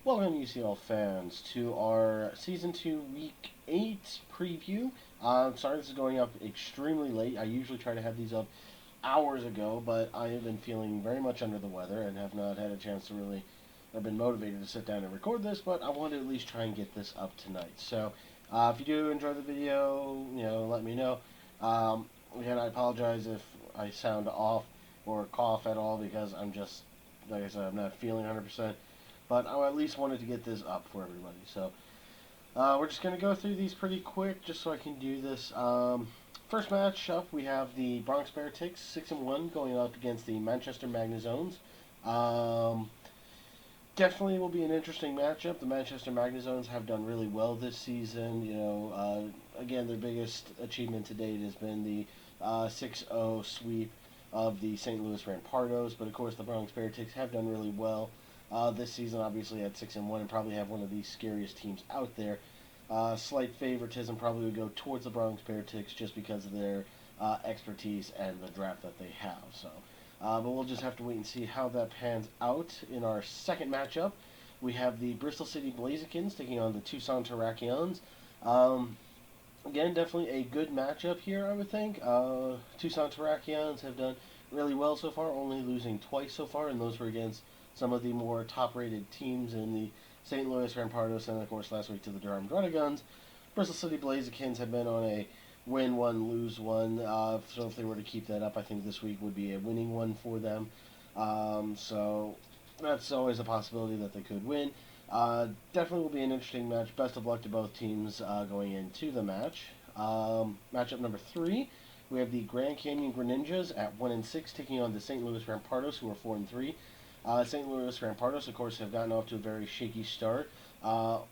Welcome, UCL fans, to our Season 2 Week 8 preview. Sorry this is going up extremely late. I usually try to have these up hours ago, but I have been feeling very much under the weather and have not had a chance to really have been motivated to sit down and record this, but I want to at least try and get this up tonight. So, if you do enjoy the video, let me know. Again, I apologize if I sound off or cough at all because I'm just, like I said, I'm not feeling 100%. But I at least wanted to get this up for everybody. So we're just going to go through these pretty quick just so I can do this. First match up, we have the Bronx Ticks 6-1 going up against the Manchester Magna Zones. Definitely will be an interesting matchup. The Manchester Magna Zones have done really well this season. Again, their biggest achievement to date has been the 6-0 sweep of the St. Louis Rampardos. But of course, the Bronx Ticks have done really well this season, obviously at 6-1, and probably have one of the scariest teams out there. Slight favoritism probably would go towards the Bronx Ticks just because of their expertise and the draft that they have. So, but we'll just have to wait and see how that pans out. In our second matchup, we have the Bristol City Blazekins taking on the Toussaints. Again, definitely a good matchup here, I would think. Toussaint have done really well so far, only losing twice so far, and those were against some of the more top-rated teams in the St. Louis Rampardos, and of course last week to the Durham Dragons. Bristol City Blazekins have been on a win one, lose one. So if they were to keep that up, I think this week would be a winning one for them. So that's always a possibility that they could win. Definitely will be an interesting match. Best of luck to both teams going into the match. Matchup number 3. We have the Grand Canyon Greninjas at 1-6 taking on the St. Louis Rampardos, who are 4-3. St. Louis Rampardos, of course, have gotten off to a very shaky start,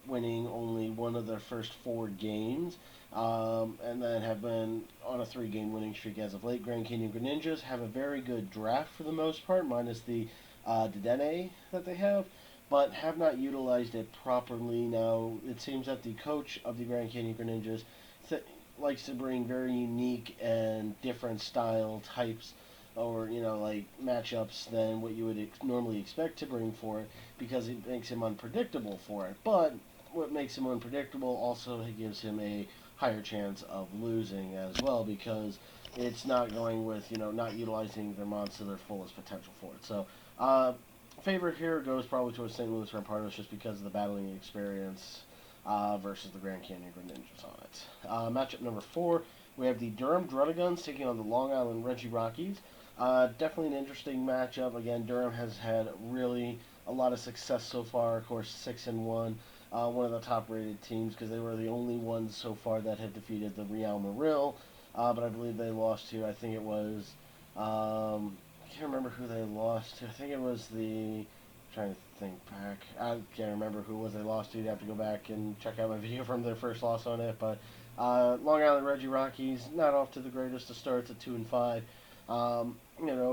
winning only one of their first 4 games, and then have been on a 3-game winning streak as of late. Grand Canyon Greninjas have a very good draft for the most part, minus the Dedenne that they have, but have not utilized it properly. Now, it seems that the coach of the Grand Canyon Greninjas likes to bring very unique and different style types or like matchups than what you would normally expect to bring for it, because it makes him unpredictable for it. But what makes him unpredictable also gives him a higher chance of losing as well, because it's not going with not utilizing their mons to their fullest potential for it. So favorite here goes probably towards St. Louis Rampardos just because of the battling experience versus the Grand Canyon Greninjas on it. Matchup number 4, we have the Durham Dragons taking on the Long Island Rockies. Definitely an interesting matchup. Again, Durham has had really a lot of success so far. Of course, 6-1, one of the top-rated teams because they were the only ones so far that have defeated the Real Marill. But I believe they lost to, I think it was, I can't remember who they lost to. I think it was I'm trying to think back. I can't remember who it was they lost to. You'd have to go back and check out my video from their first loss on it. But Long Island Rockies, not off to the greatest of starts at 2-5.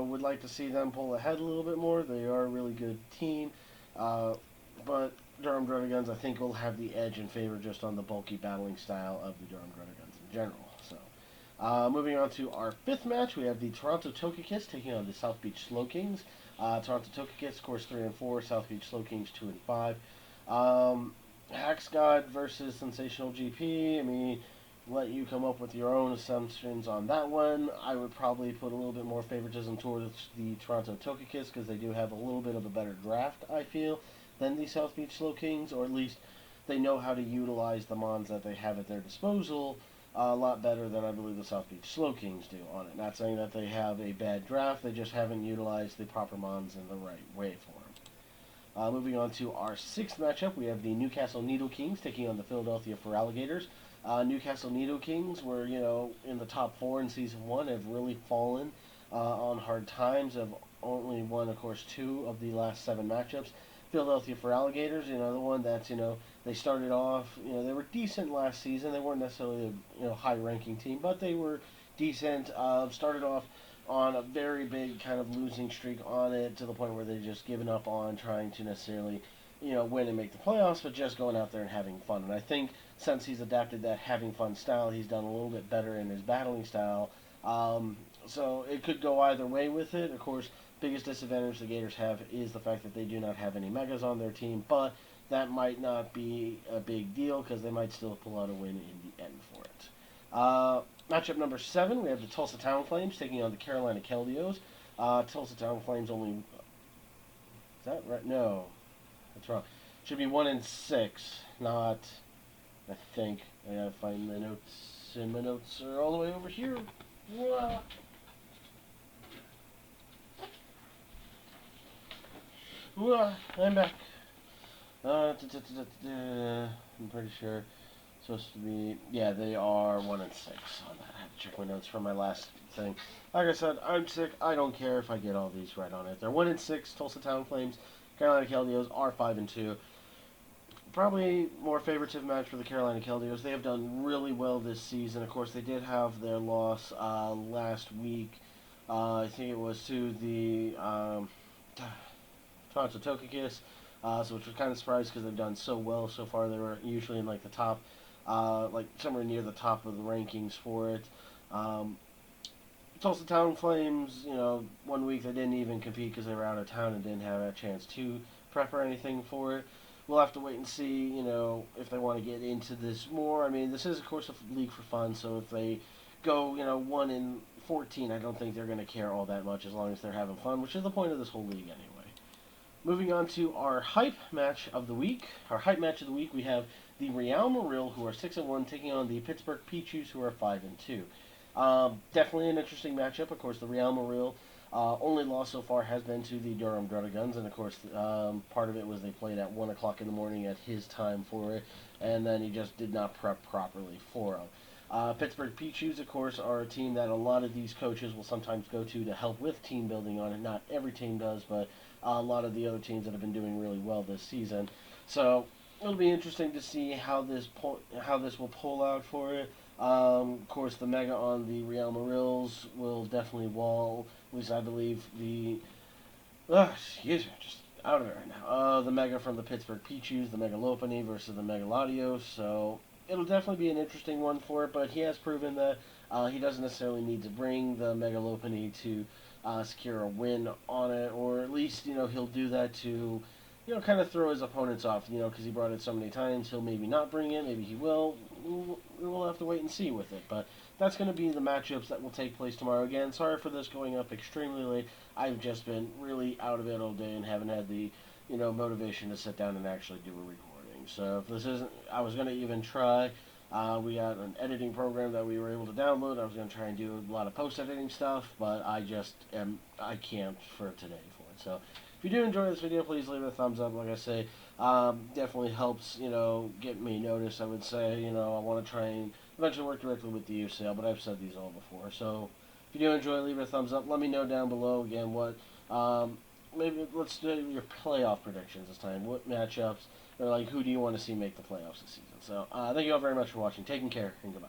Would like to see them pull ahead a little bit more. They are a really good team, but Durham Dragons, I think, will have the edge in favor just on the bulky battling style of the Durham Dragons in general. So, moving on to our 5th match, we have the Toronto Togekiss taking on the South Beach Slow Kings. Toronto Togekiss, of course, 3-4. South Beach Slow Kings, 2-5. Hax God versus Sensational GP. I mean, let you come up with your own assumptions on that one. I would probably put a little bit more favoritism towards the Toronto Togekiss because they do have a little bit of a better draft, I feel, than the South Beach Slow Kings, or at least they know how to utilize the mons that they have at their disposal a lot better than I believe the South Beach Slow Kings do on it. Not saying that they have a bad draft, they just haven't utilized the proper mons in the right way for them. Moving on to our 6th matchup, we have the Newcastle Needle Kings taking on the Philadelphia Alligators. Newcastle Needle Kings were, in the top 4 in Season 1, have really fallen on hard times, have only won, of course, 2 of the last 7 matchups. Philadelphia Alligators, the one that's, they started off, they were decent last season. They weren't necessarily a, high-ranking team, but they were decent. Started off on a very big kind of losing streak on it to the point where they just given up on trying to necessarily win and make the playoffs, but just going out there and having fun. And I think since he's adapted that having fun style, he's done a little bit better in his battling style. So it could go either way with it. Of course, Biggest disadvantage the Gators have is the fact that they do not have any megas on their team, but that might not be a big deal because they might still pull out a win in the end for it. Matchup number 7, we have the Tulsa Town Flames taking on the Carolina Kaleos. Tulsa Town Flames only... Is that right? No. That's wrong. Should be 1-6, not... I think. I gotta find the notes, and my notes are all the way over here. Whoa. I'm back. I'm pretty sure it's supposed to be... Yeah, they are 1-6 on that. I have to check my notes from my last thing. Like I said, I'm sick. I don't care if I get all these right on it. They're 1-6. Tulsa Town Flames. Carolina Kaleos are 5-2. Probably more favoritive match for the Carolina Kaleos. They have done really well this season. Of course, they did have their loss last week. I think it was to the Toussaints, so which was kind of surprised because they've done so well so far. They were usually in like the top, like somewhere near the top of the rankings for it. Tulsa Town Flames, you know, 1 week they didn't even compete because they were out of town and didn't have a chance to prep or anything for it. We'll have to wait and see, you know, if they want to get into this more. I mean, this is, of course, a league for fun, so if they go, you know, 1-14, I don't think they're going to care all that much as long as they're having fun, which is the point of this whole league anyway. Moving on to our hype match of the week. Our hype match of the week, we have the Marill, who are 6-1, taking on the Pittsburgh Peaches, who are 5-2. Definitely an interesting matchup. Of course, the Marill only loss so far has been to the Durham Guns, and of course, part of it was they played at 1 o'clock in the morning at his time for it, and then he just did not prep properly for him. Pittsburgh Peaches, of course, are a team that a lot of these coaches will sometimes go to help with team building on it. Not every team does, but a lot of the other teams that have been doing really well this season. So it'll be interesting to see how this will pull out for it. Of course, the mega on the Marills will definitely wall. At least I believe the... excuse me, just out of it right now. The mega from the Pittsburgh Peaches, the Mega Lopini versus the Mega Latios. So it'll definitely be an interesting one for it, but he has proven that he doesn't necessarily need to bring the Mega Lopini to secure a win on it, or at least, you know, he'll do that to, you know, kind of throw his opponents off, you know, because he brought it so many times. He'll maybe not bring it, maybe he will. We'll have to wait and see with it, but that's going to be the matchups that will take place tomorrow. Again, sorry for this going up extremely late. I've just been really out of it all day and haven't had the, you know, motivation to sit down and actually do a recording. So if this isn't, I was going to even try. We got an editing program that we were able to download. I was going to try and do a lot of post-editing stuff, but I can't for today for it. So if you do enjoy this video, please leave it a thumbs up. Like I say, definitely helps, you know, get me noticed. I would say, you know, I want to try and eventually work directly with the UCL, but I've said these all before. So if you do enjoy, leave it a thumbs up. Let me know down below again what, maybe let's do your playoff predictions this time. What matchups, or like who do you want to see make the playoffs this season? So thank you all very much for watching. Taking care, and goodbye.